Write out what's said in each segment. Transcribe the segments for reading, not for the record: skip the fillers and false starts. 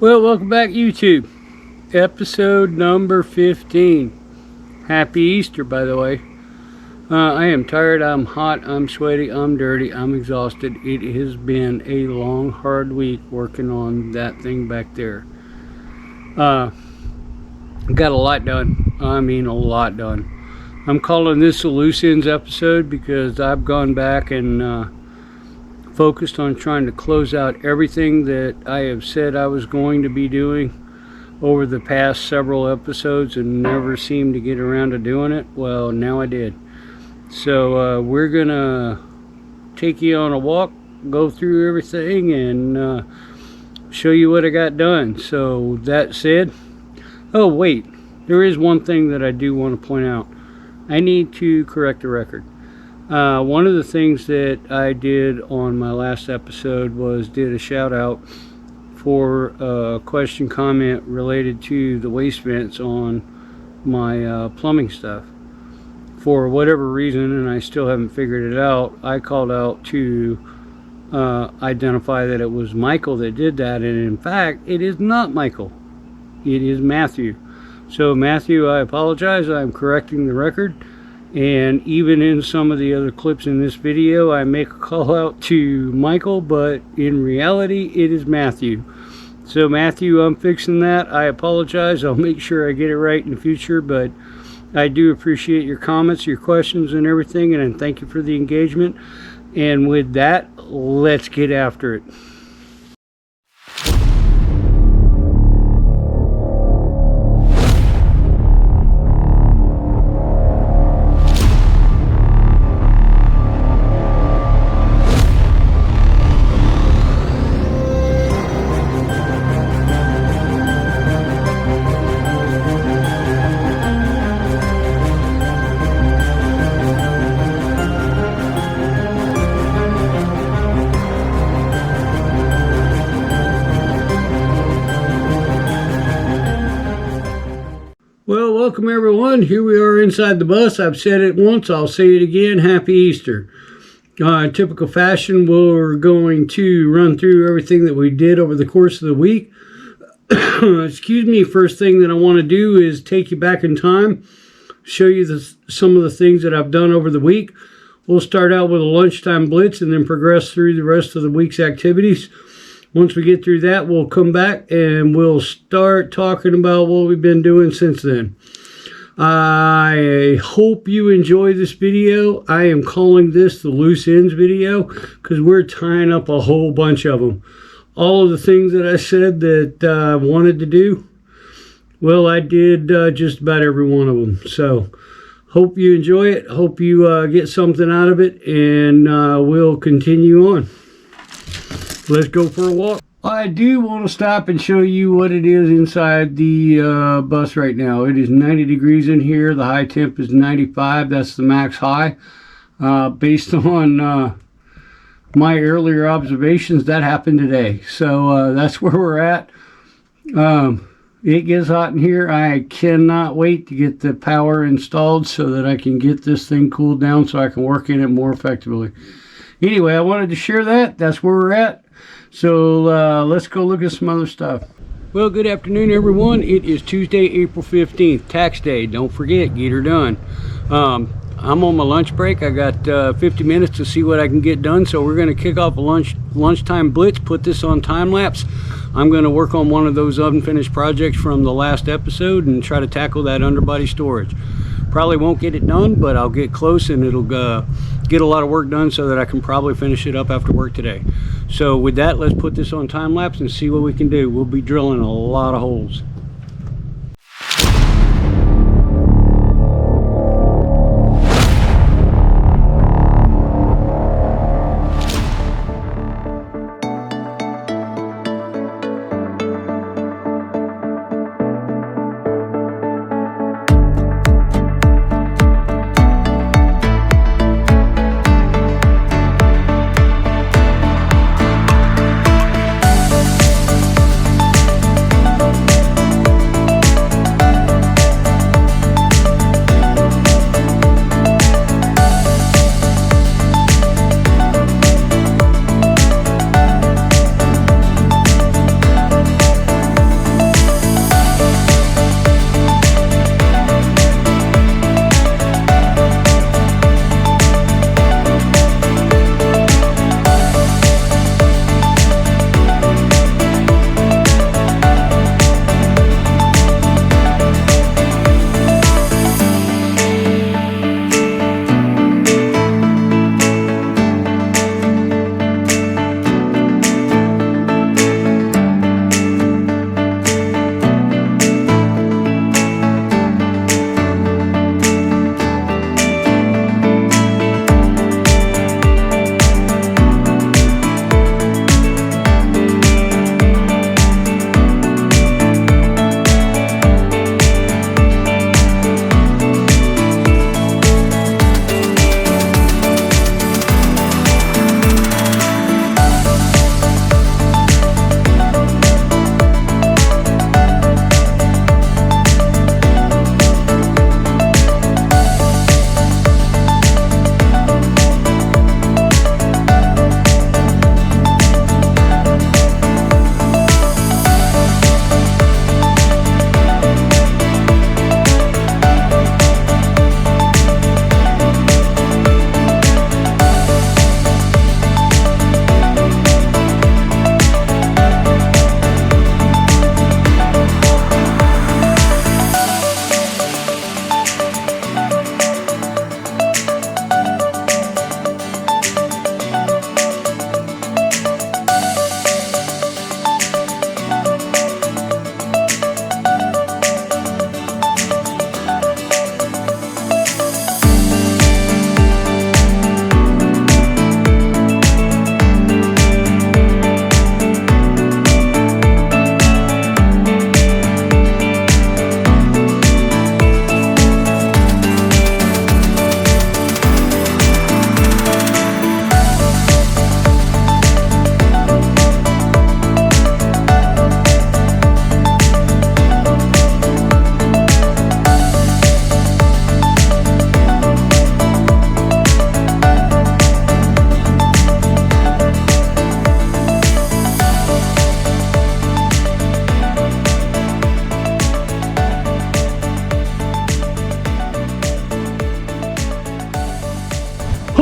Well, welcome back, YouTube. Episode number 15. Happy Easter, by the way. I am tired, I'm hot, I'm sweaty, I'm dirty, I'm exhausted. It has been a long, hard week working on that thing back there. Got a lot done. I mean, a lot done. I'm calling this a loose ends episode because I've gone back and focused on trying to close out everything that I have said I was going to be doing over the past several episodes and never seemed to get around to doing it. Well, now I did. So we're gonna take you on a walk, go through everything, and show you what I got done. So that said, oh wait, there is one thing that I do want to point out. I need to correct the record. One of the things that I did on my last episode was did a shout out for a question comment related to the waste vents on my plumbing stuff. For whatever reason, and I still haven't figured it out, I called out to identify that it was Michael that did that, and in fact it is not Michael, it is Matthew. So Matthew, I apologize. I'm correcting the record. And even in some of the other clips in this video, I make a call out to Michael, but in reality, it is Matthew. So Matthew, I'm fixing that. I apologize. I'll make sure I get it right in the future, but I do appreciate your comments, your questions, and everything, and thank you for the engagement. And with that, let's get after it. Well, welcome everyone. Here we are inside the bus. I've said it once, I'll say it again. Happy Easter. In typical fashion, we're going to run through everything that we did over the course of the week. Excuse me, first thing that I want to do is take you back in time, show you some of the things that I've done over the week. We'll start out with a lunchtime blitz and then progress through the rest of the week's activities. Once we get through that, we'll come back and we'll start talking about what we've been doing since then. I hope you enjoy this video. I am calling this the loose ends video because we're tying up a whole bunch of them. All of the things that I said that I wanted to do, well, I did just about every one of them. So hope you enjoy it. Hope you get something out of it, and we'll continue on. Let's go for a walk. I do want to stop and show you what it is inside the bus right now. It is 90 degrees in here. The high temp is 95. That's the max high. Based on my earlier observations, that happened today. So that's where we're at. It gets hot in here. I cannot wait to get the power installed so that I can get this thing cooled down so I can work in it more effectively. Anyway, I wanted to share that. That's where we're at. So let's go look at some other stuff. Well, good afternoon, everyone. It is Tuesday, April 15th, tax day. Don't forget, get her done. I'm on my lunch break. I got 50 minutes to see what I can get done. So we're going to kick off a lunchtime blitz, put this on time lapse. I'm going to work on one of those unfinished projects from the last episode and try to tackle that underbody storage. Probably won't get it done, but I'll get close and it'll get a lot of work done so that I can probably finish it up after work today. So with that, let's put this on time lapse and see what we can do. We'll be drilling a lot of holes.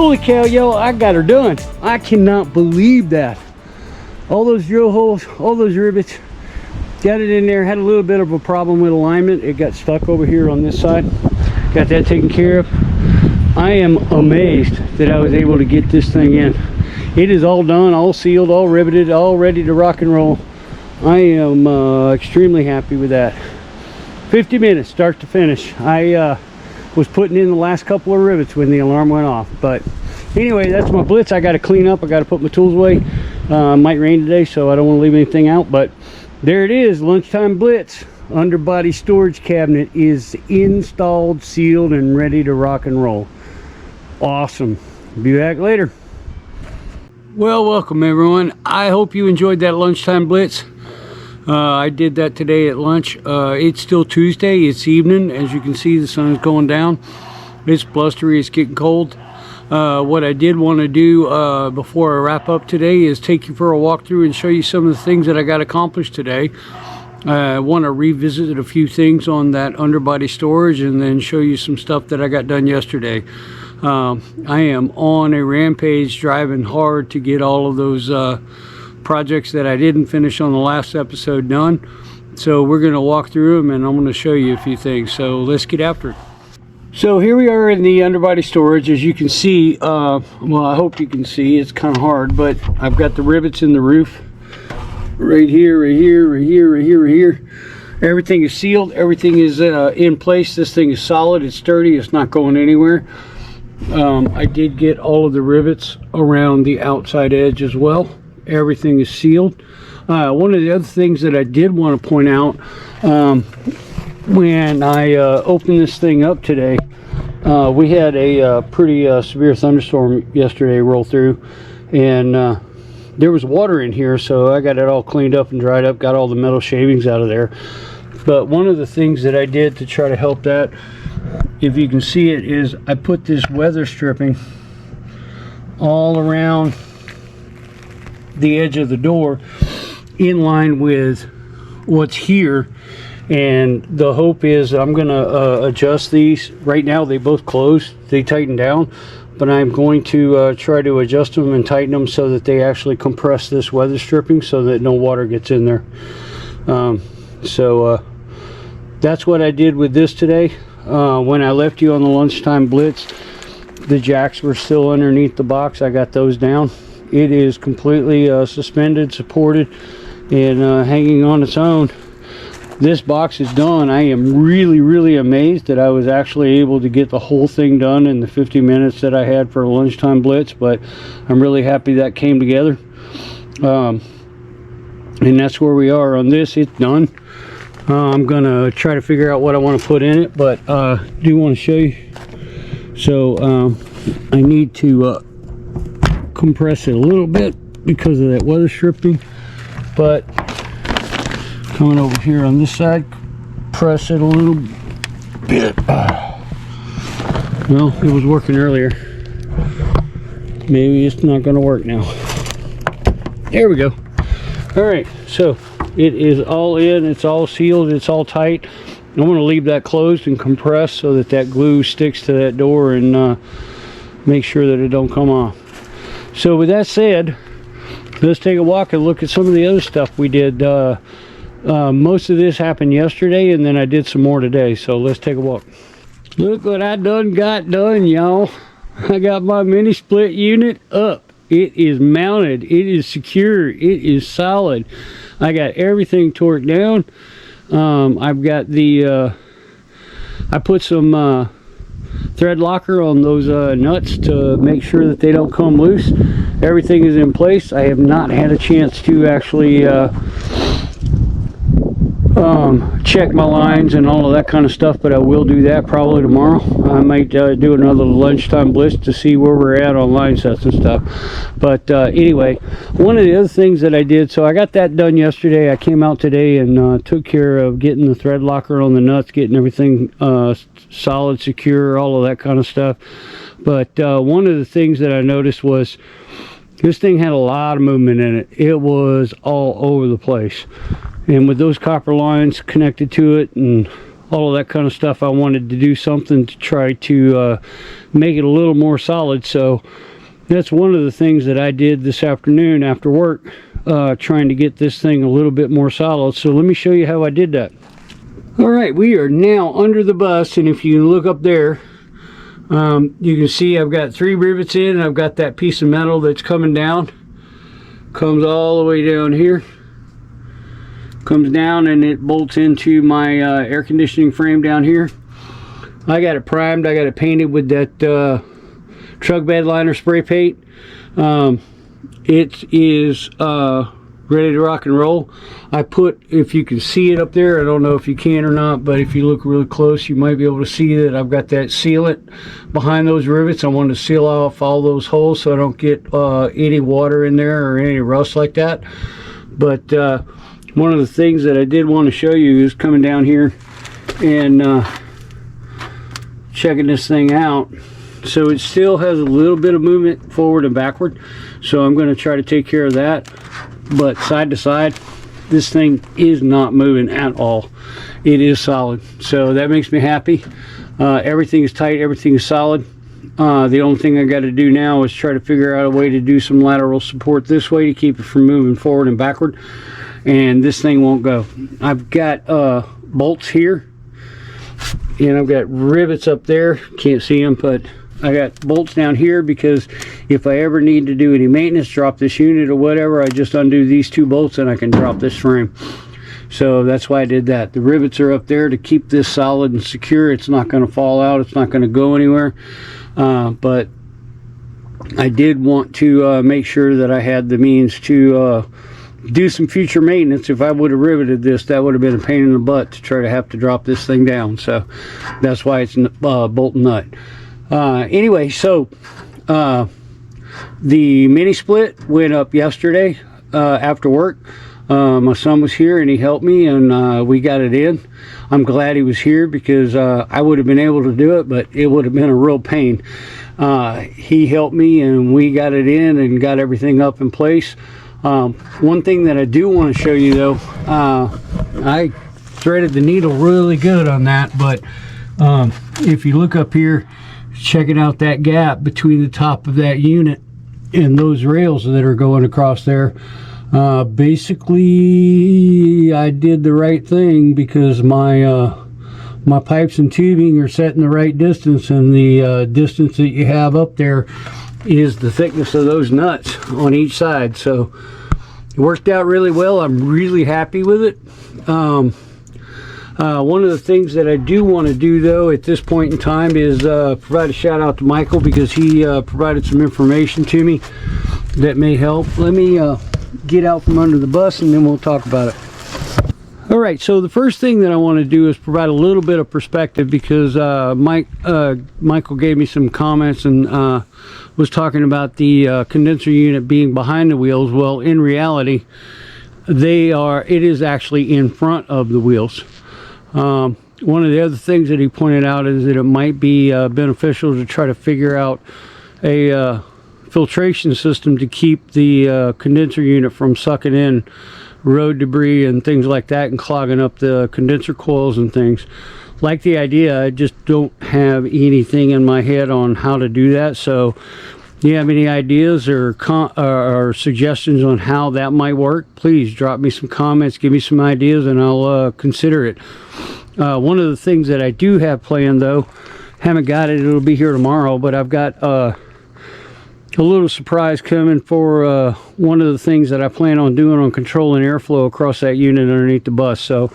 Holy cow, yo, I got her done. I cannot believe that. All those drill holes, all those rivets, got it in there. Had a little bit of a problem with alignment. It got stuck over here on this side. Got that taken care of. I am amazed that I was able to get this thing in. It is all done, all sealed, all riveted, all ready to rock and roll. I am extremely happy with that. 50 minutes start to finish. I was putting in the last couple of rivets when the alarm went off. But anyway, that's my blitz. I got to clean up. I got to put my tools away. Might rain today, so I don't want to leave anything out. But there it is, lunchtime blitz. Underbody storage cabinet is installed, sealed, and ready to rock and roll. Awesome. Be back later. Well, welcome everyone. I hope you enjoyed that lunchtime blitz. I did that today at lunch. It's still Tuesday. It's evening. As you can see, the sun is going down. It's blustery. It's getting cold. What I did want to do before I wrap up today is take you for a walkthrough and show you some of the things that I got accomplished today. I want to revisit a few things on that underbody storage and then show you some stuff that I got done yesterday. I am on a rampage, driving hard to get all of those projects that I didn't finish on the last episode done. So we're going to walk through them and I'm going to show you a few things. So let's get after it. So here we are in the underbody storage. As you can see, well, I hope you can see, it's kind of hard, but I've got the rivets in the roof right here, right here, right here, right here, right here. Everything is sealed. Everything is in place. This thing is solid. It's sturdy. It's not going anywhere. I did get all of the rivets around the outside edge as well. Everything is sealed. One of the other things that I did want to point out, when I opened this thing up today, we had a pretty severe thunderstorm yesterday roll through, and there was water in here, so I got it all cleaned up and dried up, got all the metal shavings out of there. But one of the things that I did to try to help that, if you can see it, is I put this weather stripping all around the edge of the door in line with what's here, and the hope is I'm gonna adjust these. Right now they both close, they tighten down, but I'm going to try to adjust them and tighten them so that they actually compress this weather stripping so that no water gets in there. That's what I did with this today. When I left you on the lunchtime blitz, the jacks were still underneath the box. I got those down. It is completely suspended, supported, and hanging on its own. This box is done. I am really amazed that I was actually able to get the whole thing done in the 50 minutes that I had for a lunchtime blitz, but I'm really happy that came together. And that's where we are on this. It's done. I'm gonna try to figure out what I want to put in it, but do want to show you. So I need to compress it a little bit because of that weather stripping, but coming over here on this side, press it a little bit. Well, it was working earlier. Maybe it's not going to work now. There we go. All right, so it is all in, it's all sealed, it's all tight. I'm going to leave that closed and compressed so that that glue sticks to that door and make sure that it don't come off. So with that said, let's take a walk and look at some of the other stuff we did. Most of this happened yesterday, and then I did some more today. So let's take a walk. Look what I got done, y'all. I got my mini split unit up. It is mounted. It is secure. It is solid. I got everything torqued down. I've got the I put some thread locker on those nuts to make sure that they don't come loose. Everything is in place. I have not had a chance to actually check my lines and all of that kind of stuff, but I will do that probably tomorrow. I might do another lunchtime blitz to see where we're at on line sets and stuff. But anyway, one of the other things that I did, so I got that done yesterday. I came out today and took care of getting the thread locker on the nuts, getting everything solid, secure, all of that kind of stuff. But one of the things that I noticed was this thing had a lot of movement in it. It was all over the place. And with those copper lines connected to it and all of that kind of stuff. I wanted to do something to try to make it a little more solid. So that's one of the things that I did this afternoon after work, trying to get this thing a little bit more solid. So let me show you how I did that. Alright, we are now under the bus, and if you look up there, you can see I've got 3 rivets in, and I've got that piece of metal that's coming down. Comes all the way down here. Comes down and it bolts into my air conditioning frame down here. I got it primed, I got it painted with that truck bed liner spray paint. It is ready to rock and roll. I put, if you can see it up there, I don't know if you can or not, but if you look really close you might be able to see that I've got that sealant behind those rivets. I wanted to seal off all those holes so I don't get any water in there or any rust like that. But one of the things that I did want to show you is coming down here and checking this thing out. So it still has a little bit of movement forward and backward, so I'm going to try to take care of that. But side to side, this thing is not moving at all. It is solid, so that makes me happy. Everything is tight, everything is solid. The only thing I got to do now is try to figure out a way to do some lateral support this way to keep it from moving forward and backward, and this thing won't go. I've got bolts here, and I've got rivets up there. Can't see them, but I got bolts down here because if I ever need to do any maintenance, drop this unit or whatever, I just undo these 2 bolts and I can drop this frame. So that's why I did that. The rivets are up there to keep this solid and secure. It's not going to fall out, it's not going to go anywhere. But I did want to make sure that I had the means to do some future maintenance. If I would have riveted this, that would have been a pain in the butt to try to have to drop this thing down. So that's why it's bolt and nut. Anyway, so the mini split went up yesterday after work. My son was here and he helped me, and we got it in. I'm glad he was here because I would have been able to do it, but it would have been a real pain. He helped me and we got it in and got everything up in place. One thing that I do want to show you though, I threaded the needle really good on that, but if you look up here, checking out that gap between the top of that unit and those rails that are going across there, basically I did the right thing because my my pipes and tubing are set in the right distance, and the distance that you have up there is the thickness of those nuts on each side. So it worked out really well. I'm really happy with it. One of the things that I do want to do though at this point in time is provide a shout out to Michael, because he provided some information to me that may help. Let me get out from under the bus and then we'll talk about it. Alright, so the first thing that I want to do is provide a little bit of perspective, because Michael gave me some comments and was talking about the condenser unit being behind the wheels. Well, in reality it is actually in front of the wheels. One of the other things that he pointed out is that it might be beneficial to try to figure out a filtration system to keep the condenser unit from sucking in road debris and things like that and clogging up the condenser coils and things. Like the idea, I just don't have anything in my head on how to do that. So if you have any ideas or suggestions on how that might work, please drop me some comments, give me some ideas, and I'll consider it. One of the things that I do have planned though, haven't got it, it'll be here tomorrow, but I've got a little surprise coming for one of the things that I plan on doing on controlling airflow across that unit underneath the bus. So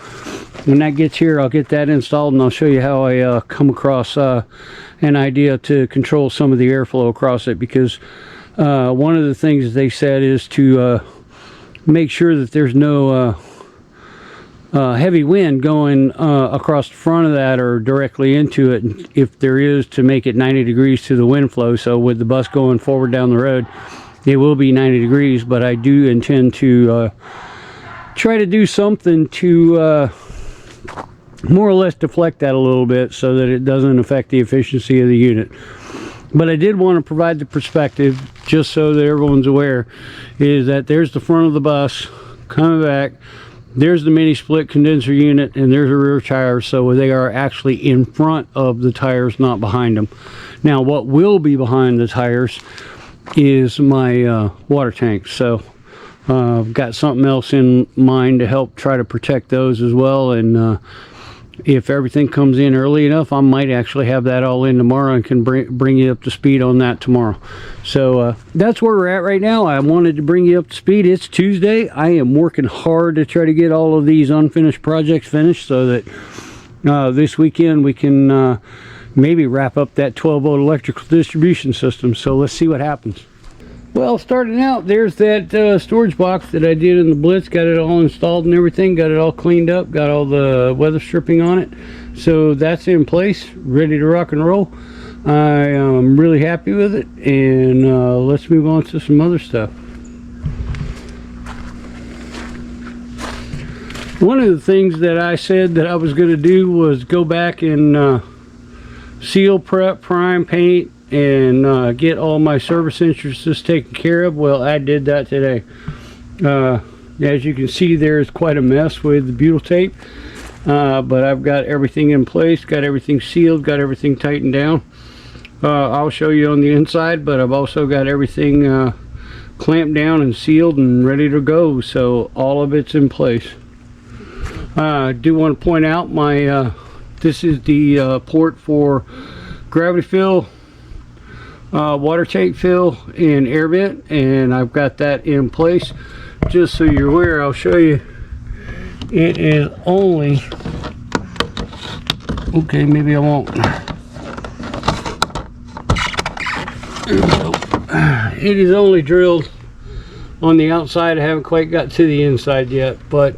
when that gets here, I'll get that installed and I'll show you how I come across an idea to control some of the airflow across it, because one of the things they said is to make sure that there's no heavy wind going across the front of that or directly into it. And if there is, to make it 90 degrees to the wind flow. So with the bus going forward down the road, it will be 90 degrees, but I do intend to try to do something to more or less deflect that a little bit so that it doesn't affect the efficiency of the unit. But I did want to provide the perspective, just so that everyone's aware, is that there's the front of the bus coming back. there's the mini split condenser unit, and there's a rear tire, so they are actually in front of the tires, not behind them. Now what will be behind the tires is my water tank. So I've got something else in mind to help try to protect those as well, and if everything comes in early enough, I might actually have that all in tomorrow and can bring you up to speed on that tomorrow. So that's where we're at right now. I wanted to bring you up to speed. It's Tuesday. I am working hard to try to get all of these unfinished projects finished so that this weekend we can maybe wrap up that 12-volt electrical distribution system. So let's see what happens. Well, starting out, there's that storage box that I did in the Blitz. Got it all installed and everything. Got it all cleaned up. Got all the weather stripping on it. So that's in place, ready to rock and roll. I am really happy with it. And let's move on to some other stuff. One of the things that I said that I was going to do was go back and seal, prep, prime, paint, and get all my service entrances taken care of. Well, I did that today. As you can see, there's quite a mess with the butyl tape, but I've got everything in place, got everything sealed, got everything tightened down. I'll show you on the inside, but I've also got everything clamped down and sealed and ready to go, so all of it's in place. I do want to point out my this is the port for gravity fill, water tank fill, and air vent, and I've got that in place. Just so you're aware, I'll show you. It is only, okay, maybe I won't. It is only drilled on the outside. I haven't quite got to the inside yet, but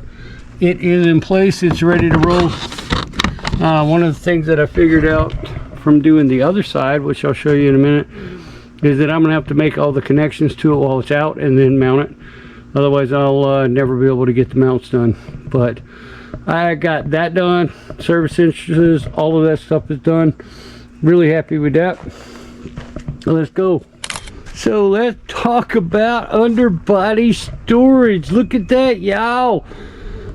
it is in place. It's ready to roll. One of the things that I figured out from doing the other side, which I'll show you in a minute, is that I'm gonna have to make all the connections to it while it's out and then mount it. Otherwise I'll never be able to get the mounts done. But I got that done, service entrances, all of that stuff is done. Really happy with that. So let's go. So let's talk about underbody storage. Look at that, y'all.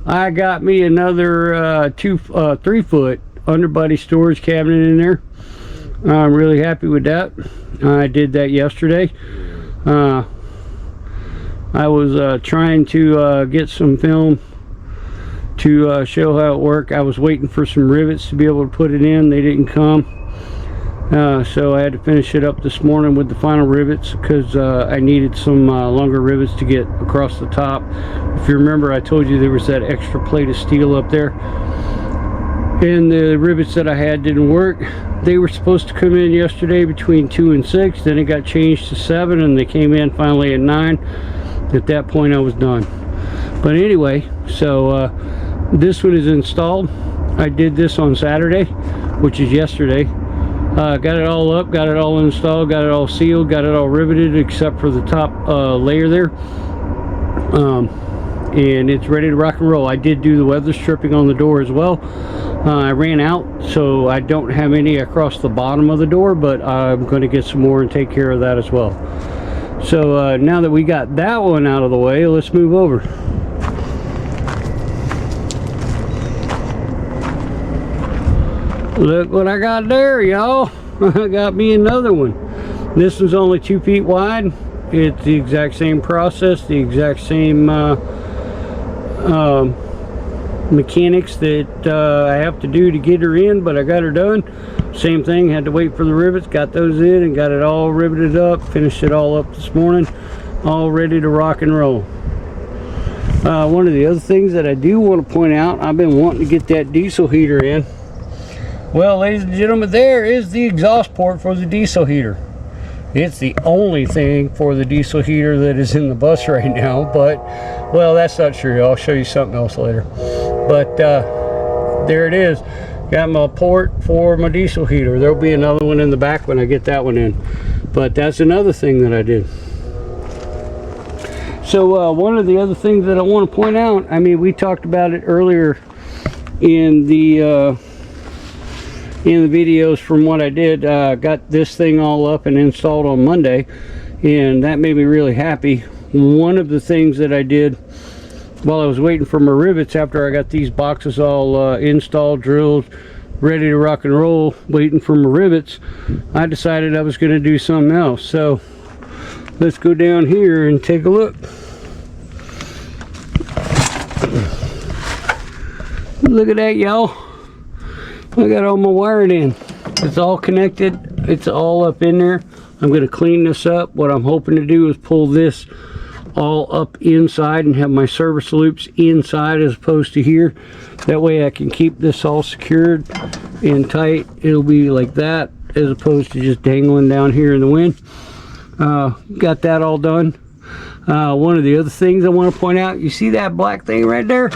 I got me another 3-foot underbody storage cabinet in there. I'm really happy with that. I did that yesterday. I was trying to get some film to show how it worked. I was waiting for some rivets to be able to put it in. They didn't come. So I had to finish it up this morning with the final rivets because I needed some longer rivets to get across the top. If you remember, I told you there was that extra plate of steel up there, and the rivets that I had didn't work. They were supposed to come in yesterday between 2 and 6, then it got changed to 7, and they came in finally at 9. At that point I was done. But anyway, so this one is installed. I did this on Saturday, which is yesterday. Got it all up, got it all installed, got it all sealed, got it all riveted except for the top layer there. And it's ready to rock and roll. I did do the weather stripping on the door as well. I ran out, so I don't have any across the bottom of the door, but I'm going to get some more and take care of that as well. So now that we got that one out of the way, let's move over. Look what I got there, y'all. I got me another one. This one's only 2 feet wide. It's the exact same process, the exact same mechanics that I have to do to get her in, but I got her done. Same thing, had to wait for the rivets, got those in and got it all riveted up, finished it all up this morning, all ready to rock and roll. One of the other things that I do want to point out, I've been wanting to get that diesel heater in. Well, ladies and gentlemen, there is the exhaust port for the diesel heater. It's the only thing for the diesel heater that is in the bus right now, but, well, that's not true. I'll show you something else later. But there it is. Got my port for my diesel heater. There'll be another one in the back when I get that one in. But that's another thing that I did. So one of the other things that I want to point out, I mean, we talked about it earlier in the videos from what I did. Got this thing all up and installed on Monday, and that made me really happy. One of the things that I did while I was waiting for my rivets, after I got these boxes all installed, drilled, ready to rock and roll, waiting for my rivets, I decided I was going to do something else. So let's go down here and take a look. Look at that, y'all. I got all my wiring in. It's all connected. It's all up in there. I'm going to clean this up. What I'm hoping to do is pull this all up inside and have my service loops inside as opposed to here. That way I can keep this all secured and tight. It'll be like that as opposed to just dangling down here in the wind. Got that all done. One of the other things I want to point out, you see that black thing right there?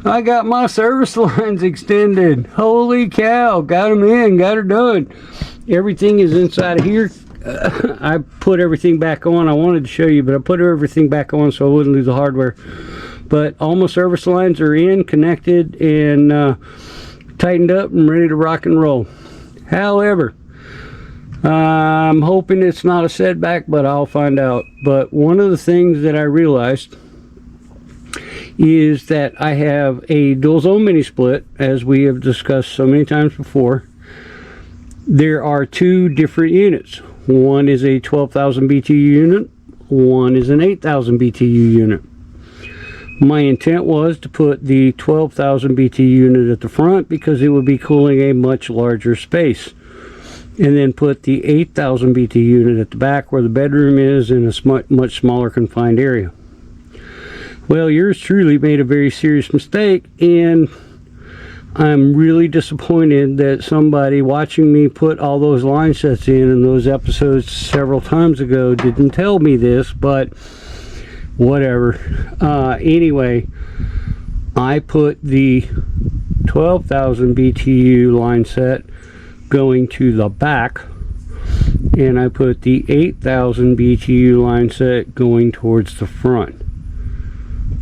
I got my service lines extended. Holy cow, got them in, got her done. Everything is inside of here. I put everything back on. I wanted to show you, but I put everything back on so I wouldn't lose the hardware. But all my service lines are in, connected, and tightened up and ready to rock and roll. However, I'm hoping it's not a setback, but I'll find out. But one of the things that I realized is that I have a dual zone mini split, as we have discussed so many times before. There are two different units. One is a 12,000 BTU unit, one is an 8,000 BTU unit. My intent was to put the 12,000 BTU unit at the front because it would be cooling a much larger space, and then put the 8,000 BTU unit at the back where the bedroom is in a much smaller confined area. Well, yours truly made a very serious mistake, and I'm really disappointed that somebody watching me put all those line sets in those episodes several times ago didn't tell me this, but whatever. Anyway, I put the 12,000 BTU line set going to the back, and I put the 8,000 BTU line set going towards the front.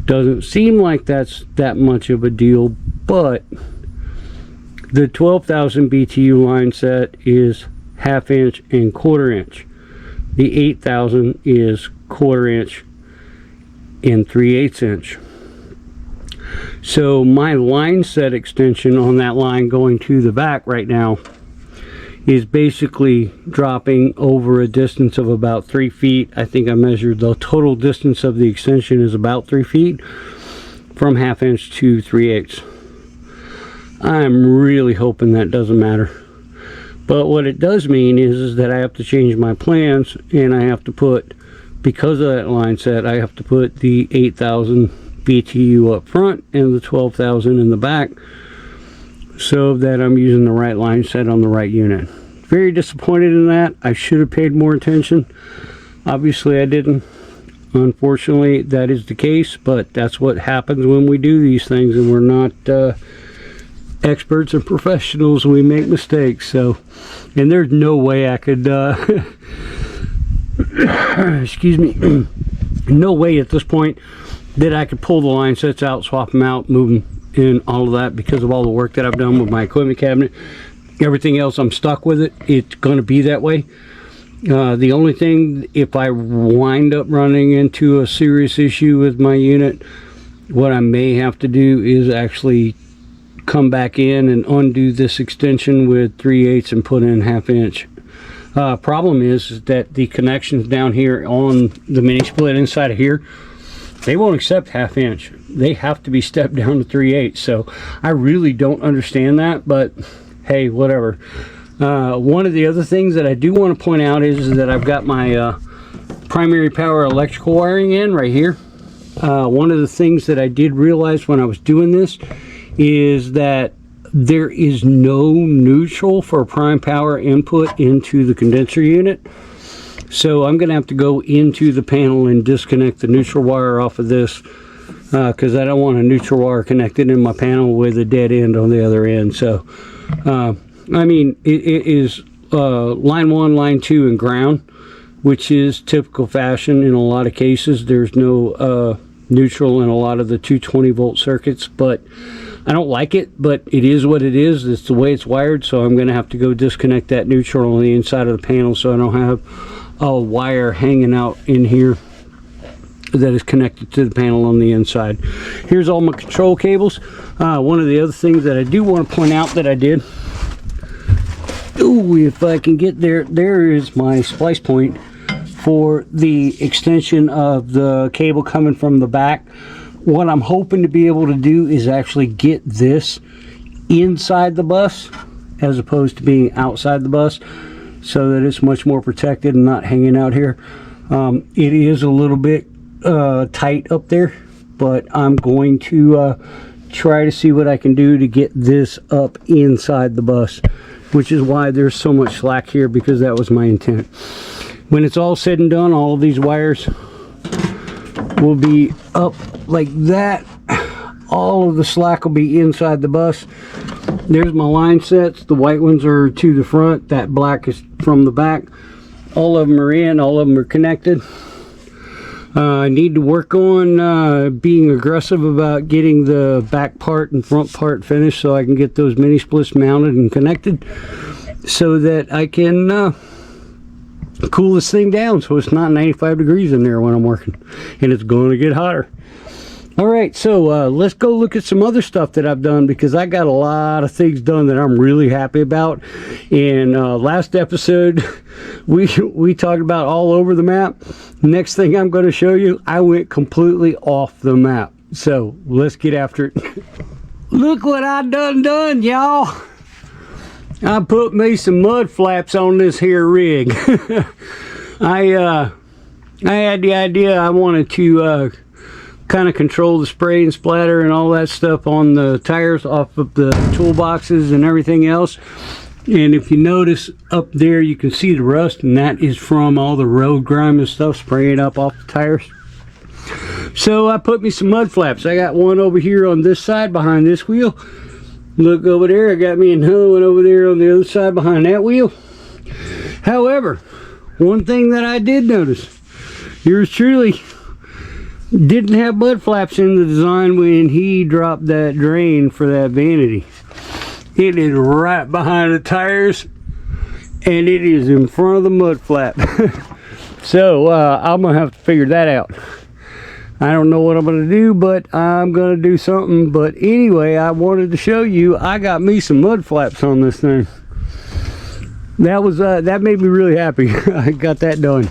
Doesn't seem like that's that much of a deal, but the 12,000 BTU line set is 1/2 inch and 1/4 inch. The 8,000 is 1/4 inch and 3/8 inch. So my line set extension on that line going to the back right now is basically dropping over a distance of about 3 feet. I think I measured the total distance of the extension is about 3 feet, from 1/2 inch to 3/8. I'm really hoping that doesn't matter. But what it does mean is that I have to change my plans, and I have to put, because of that line set, I have to put the 8,000 BTU up front and the 12,000 in the back, so that I'm using the right line set on the right unit. Very disappointed in that. I should have paid more attention. Obviously I didn't. Unfortunately that is the case, but that's what happens when we do these things, and we're not experts and professionals. We make mistakes. So, and there's no way I could excuse me, no way at this point that I could pull the line sets out, swap them out, move them, and all of that, because of all the work that I've done with my equipment cabinet. Everything else, I'm stuck with it. It's going to be that way. The only thing, if I wind up running into a serious issue with my unit, what I may have to do is actually come back in and undo this extension with 3/8 and put in 1/2 inch. Problem is that the connections down here on the mini split inside of here, they won't accept 1/2 inch. They have to be stepped down to 3/8. So I really don't understand that, but hey, whatever. One of the other things that I do want to point out is that I've got my primary power electrical wiring in right here. One of the things that I did realize when I was doing this is that there is no neutral for prime power input into the condenser unit. So I'm going to have to go into the panel and disconnect the neutral wire off of this, because I don't want a neutral wire connected in my panel with a dead end on the other end. So I mean, it is line 1, line 2, and ground, which is typical fashion in a lot of cases. There's no neutral in a lot of the 220 volt circuits, but I don't like it, but it is what it is. It's the way it's wired, so I'm going to have to go disconnect that neutral on the inside of the panel so I don't have a wire hanging out in here that is connected to the panel on the inside. Here's all my control cables. One of the other things that I do want to point out that I did, ooh, if I can get there, there is my splice point for the extension of the cable coming from the back. What I'm hoping to be able to do is actually get this inside the bus as opposed to being outside the bus, so that it's much more protected and not hanging out here. It is a little bit tight up there, but I'm going to try to see what I can do to get this up inside the bus, which is why there's so much slack here, because that was my intent. When it's all said and done, all of these wires will be up like that. All of the slack will be inside the bus. There's my line sets. The white ones are to the front, that black is from the back. All of them are in, all of them are connected. I need to work on being aggressive about getting the back part and front part finished, so I can get those mini splits mounted and connected, so that I can cool this thing down so it's not 95 degrees in there when I'm working, and it's going to get hotter. Alright, so let's go look at some other stuff that I've done, because I got a lot of things done that I'm really happy about. In last episode we talked about all over the map. Next thing I'm going to show you, I went completely off the map. So let's get after it. Look what I done y'all. I put me some mud flaps on this here rig. I had the idea I wanted to kind of control the spray and splatter and all that stuff on the tires off of the toolboxes and everything else. And if you notice up there, you can see the rust, and that is from all the road grime and stuff spraying up off the tires. So I put me some mud flaps. I got one over here on this side behind this wheel. Look over there, I got me another one over there on the other side behind that wheel. However, one thing that I did notice, yours truly didn't have mud flaps in the design when he dropped that drain for that vanity. It is right behind the tires, and it is in front of the mud flap. So I'm gonna have to figure that out. I don't know what I'm gonna do, but I'm gonna do something. But anyway, I wanted to show you I got me some mud flaps on this thing. That was that made me really happy. I got that done.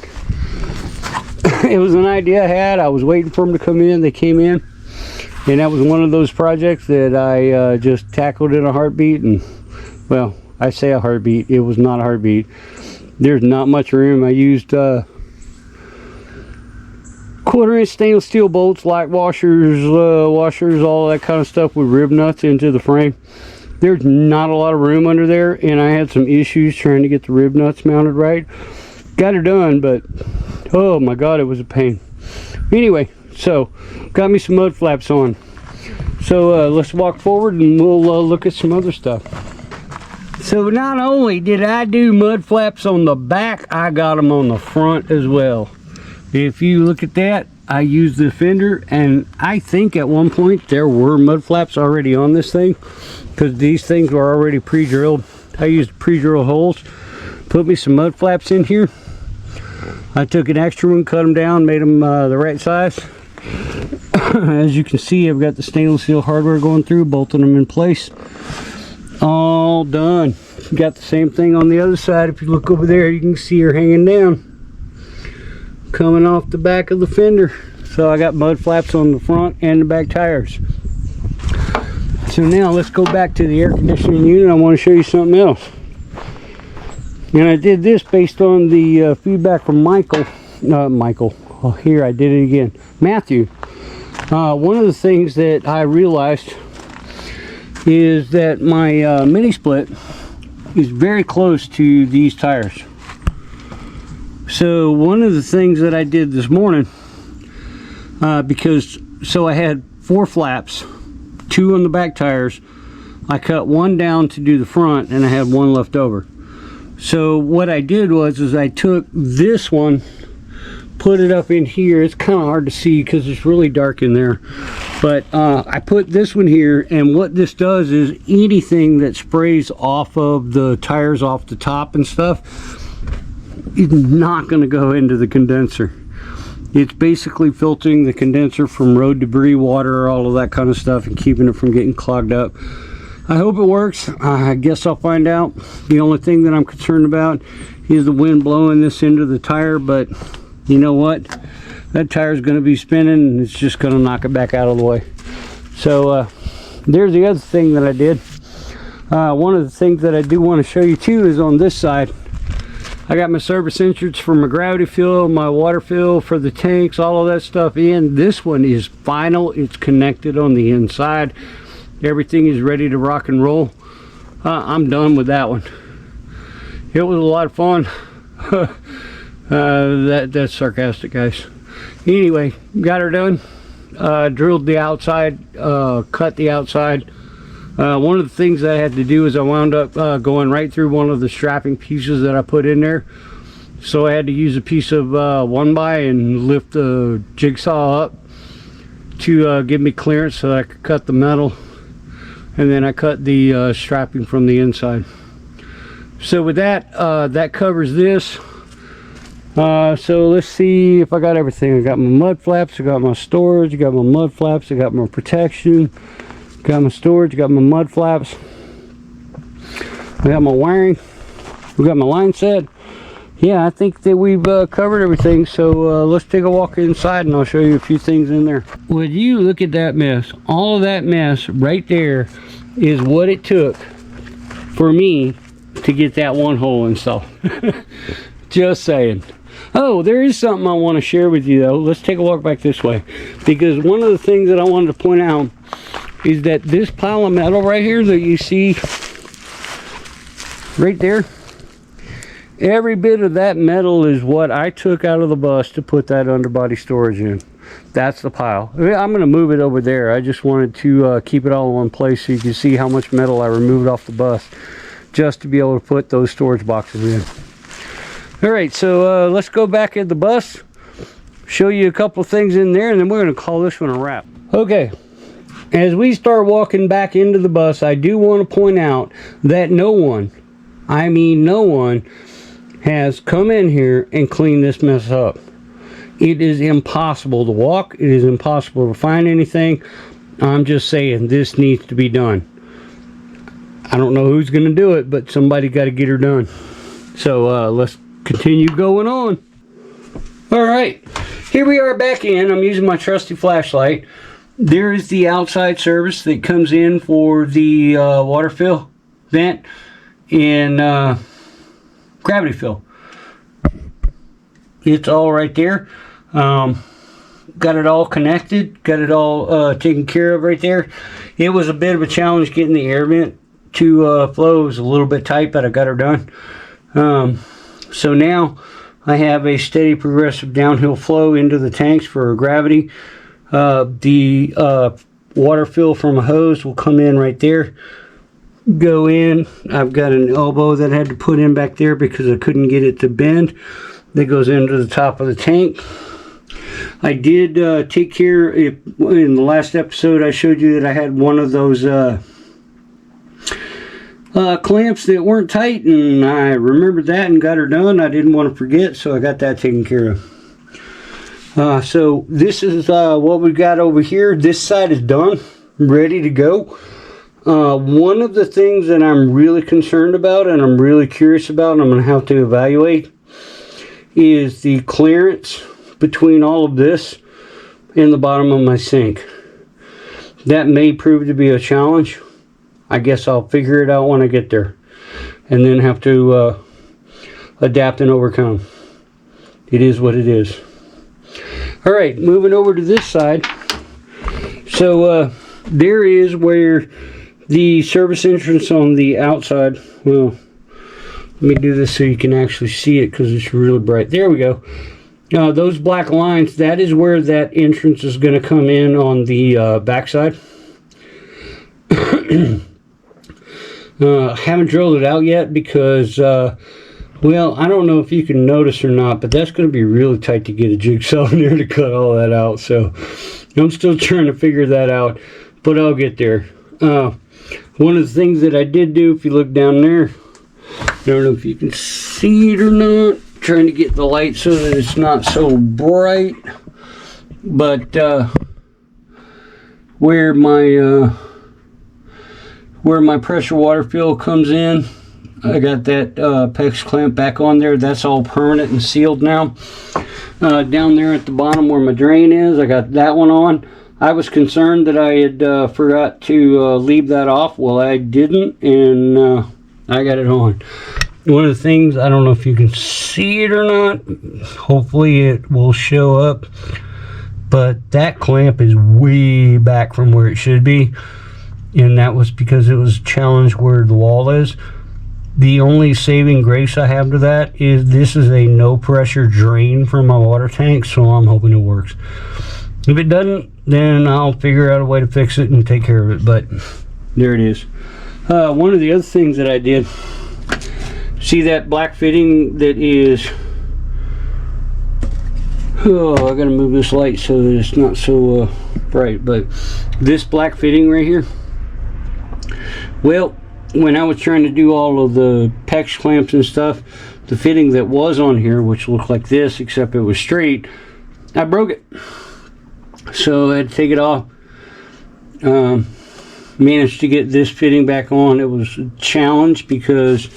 It was an idea I had. I was waiting for them to come in. They came in, and that was one of those projects that I just tackled in a heartbeat. And well, I say a heartbeat, it was not a heartbeat. There's not much room. I used 1/4-inch stainless steel bolts, light washers, all that kind of stuff with rib nuts into the frame. There's not a lot of room under there, and I had some issues trying to get the rib nuts mounted right. Got it done, but oh my god, it was a pain. Anyway, so got me some mud flaps on. So let's walk forward and we'll look at some other stuff. So not only did I do mud flaps on the back, I got them on the front as well. If you look at that, I used the fender, and I think at one point there were mud flaps already on this thing, because these things were already pre-drilled. I used pre-drill holes, put me some mud flaps in here. I took an extra one, cut them down, made them the right size. As you can see, I've got the stainless steel hardware going through, bolting them in place. All done. Got the same thing on the other side. If you look over there, you can see her hanging down, coming off the back of the fender. So I got mud flaps on the front and the back tires. So now let's go back to the air conditioning unit. I want to show you something else. And I did this based on the feedback from Michael. Oh, here I did it again. Matthew. One of the things that I realized is that my mini split is very close to these tires. So one of the things that I did this morning, because I had 4 flaps, 2 on the back tires. I cut one down to do the front, and I had one left over. So what I did was I took this one, put it up in here. It's kind of hard to see because it's really dark in there, but I put this one here, and what this does is anything that sprays off of the tires off the top and stuff is not going to go into the condenser. It's basically filtering the condenser from road debris, water, all of that kind of stuff, and keeping it from getting clogged up. I hope it works. I guess I'll find out. The only thing that I'm concerned about is the wind blowing this into the tire, but you know what? That tire is going to be spinning, and it's just going to knock it back out of the way. So there's the other thing that I did. One of the things that I do want to show you too is on this side. I got my service entrance for my gravity fill, my water fill for the tanks, all of that stuff in. This one is final. It's connected on the inside. Everything is ready to rock and roll. I'm done with that one. It was a lot of fun. That's sarcastic, guys. Anyway, got her done. Drilled the outside, cut the outside. One of the things that I had to do is I wound up going right through one of the strapping pieces that I put in there. So I had to use a piece of 1x and lift the jigsaw up to give me clearance so that I could cut the metal. And then I cut the strapping from the inside. So with that, that covers this. So let's see if I got everything. I got my mud flaps, I got my storage, I got my mud flaps, I got my protection, got my storage, got my mud flaps, I got my wiring, we got my line set. Yeah, I think that we've covered everything. So let's take a walk inside and I'll show you a few things in there. Would you look at that mess? All of that mess right there is what it took for me to get that one hole installed. Just saying. Oh, there is something I want to share with you though. Let's take a walk back this way, because one of the things that I wanted to point out is that this pile of metal right here that you see right there, every bit of that metal is what I took out of the bus to put that underbody storage in. That's the pile. I'm going to move it over there. I just wanted to keep it all in one place so you can see how much metal I removed off the bus just to be able to put those storage boxes in. Alright, so let's go back at the bus, show you a couple things in there, and then we're going to call this one a wrap. Okay, as we start walking back into the bus, I do want to point out that no one, I mean no one, has come in here and cleaned this mess up. It is impossible to walk. It is impossible to find anything. I'm just saying this needs to be done. I don't know who's going to do it, but somebody got to get her done. So let's continue going on. Alright, here we are back in. I'm using my trusty flashlight. There is the outside service that comes in for the water fill vent and gravity fill. It's all right there. Got it all connected, got it all taken care of right there. It was a bit of a challenge getting the air vent to flow. It was a little bit tight, but I got her done. So now I have a steady progressive downhill flow into the tanks for gravity. The water fill from a hose will come in right there, go in. I've got an elbow that I had to put in back there because I couldn't get it to bend. That goes into the top of the tank. I did take care, in the last episode I showed you that I had one of those clamps that weren't tight, and I remembered that and got her done. I didn't want to forget, so I got that taken care of. So this is what we've got over here. This side is done, ready to go. One of the things that I'm really concerned about and I'm really curious about and I'm going to have to evaluate is the clearance between all of this and the bottom of my sink. That may prove to be a challenge. I guess I'll figure it out when I get there and then have to adapt and overcome. It is what it is. Alright, moving over to this side. So there is where the service entrance on the outside, well, let me do this so you can actually see it because it's really bright. There we go. Those black lines, that is where that entrance is going to come in on the backside. Haven't drilled it out yet because, well, I don't know if you can notice or not, but that's going to be really tight to get a jigsaw in there to cut all that out. So I'm still trying to figure that out, but I'll get there. One of the things that I did do, if you look down there, I don't know if you can see it or not, trying to get the light so that it's not so bright. But where my pressure water fill comes in, I got that PEX clamp back on there. That's all permanent and sealed now. Down there at the bottom where my drain is, I got that one on. I was concerned that I had forgot to leave that off. Well, I didn't, and I got it on. One of the things, I don't know if you can see it or not, hopefully it will show up, but that clamp is way back from where it should be, and that was because it was challenged where the wall is. The only saving grace I have to that is this is a no pressure drain from my water tank, so I'm hoping it works. If it doesn't, then I'll figure out a way to fix it and take care of it, but there it is. One of the other things that I did, see that black fitting that is, oh, I gotta move this light so that it's not so bright, but this black fitting right here, well, when I was trying to do all of the PEX clamps and stuff, the fitting that was on here, which looked like this except it was straight, I broke it. So I had to take it off. Managed to get this fitting back on. It was a challenge because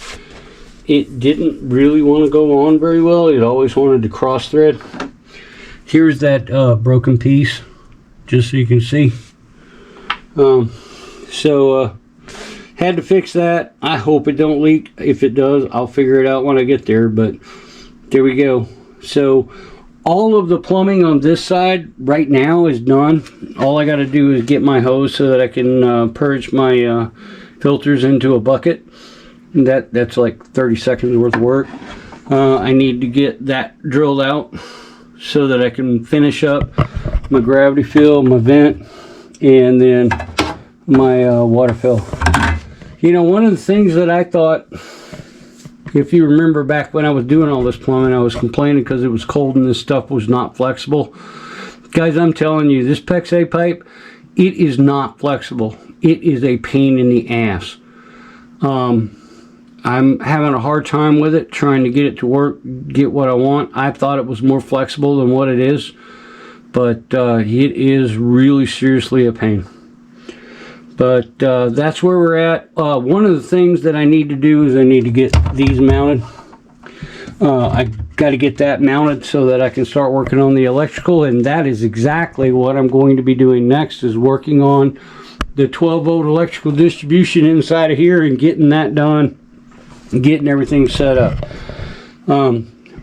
it didn't really want to go on very well. It always wanted to cross thread. Here's that broken piece, just so you can see. Had to fix that. I hope it don't leak. If it does, I'll figure it out when I get there, but there we go. So all of the plumbing on this side right now is done. All I got to do is get my hose so that I can purge my filters into a bucket. That's like 30 seconds worth of work. I need to get that drilled out so that I can finish up my gravity fill, my vent, and then my water fill. You know, one of the things that I thought, if you remember back when I was doing all this plumbing, I was complaining because it was cold and this stuff was not flexible. Guys, I'm telling you, this PEX A pipe, it is not flexible. It is a pain in the ass. I'm having a hard time with it, trying to get it to work, get what I want. I thought it was more flexible than what it is, but it is really seriously a pain. But that's where we're at. One of the things that I need to do is I need to get these mounted. I got to get that mounted so that I can start working on the electrical, and that is exactly what I'm going to be doing next, is working on the 12-volt electrical distribution inside of here and getting that done, getting everything set up.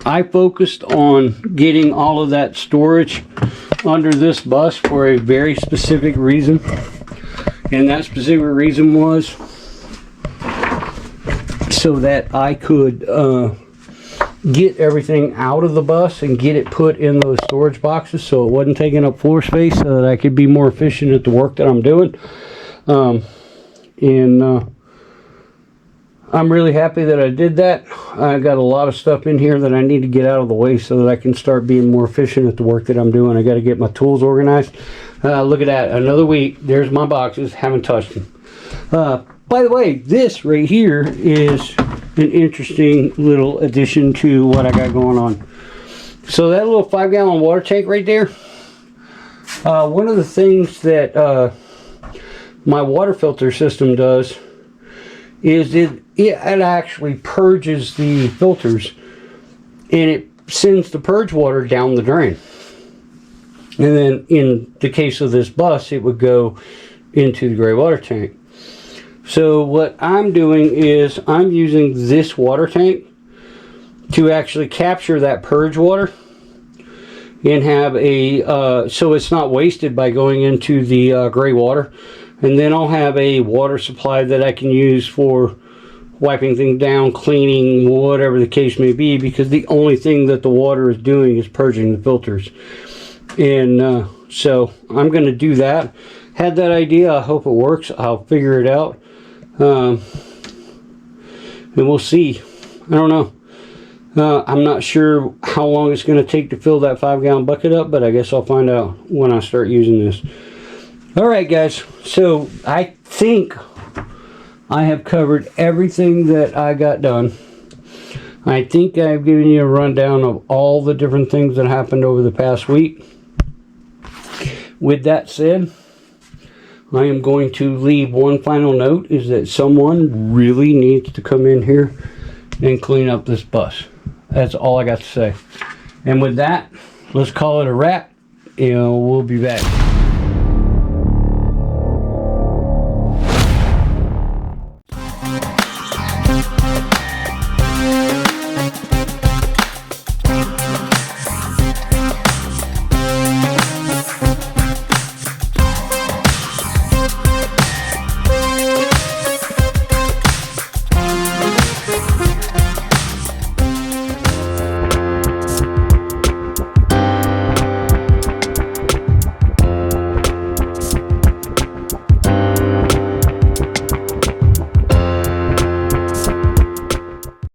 I focused on getting all of that storage under this bus for a very specific reason. And that specific reason was so that I could get everything out of the bus and get it put in those storage boxes so it wasn't taking up floor space, so that I could be more efficient at the work that I'm doing. I'm really happy that I did that. I got a lot of stuff in here that I need to get out of the way so that I can start being more efficient at the work that I'm doing. I got to get my tools organized. Look at that, another week. There's my boxes, haven't touched them. By the way, this right here is an interesting little addition to what I got going on. So that little 5-gallon water tank right there, one of the things that my water filter system does is it actually purges the filters, and it sends the purge water down the drain. And then in the case of this bus, it would go into the gray water tank. So what I'm doing is I'm using this water tank to actually capture that purge water and have a, so it's not wasted by going into the gray water. And then I'll have a water supply that I can use for wiping things down, cleaning, whatever the case may be, because the only thing that the water is doing is purging the filters. And so I'm going to do that. Had that idea. I hope it works. I'll figure it out. And we'll see. I don't know. I'm not sure how long it's going to take to fill that 5-gallon bucket up, but I guess I'll find out when I start using this. Alright guys, so I think I have covered everything that I got done. I think I've given you a rundown of all the different things that happened over the past week. with that said, I am going to leave one final note, is that someone really needs to come in here and clean up this bus. That's all I got to say. And with that, let's call it a wrap. We'll be back.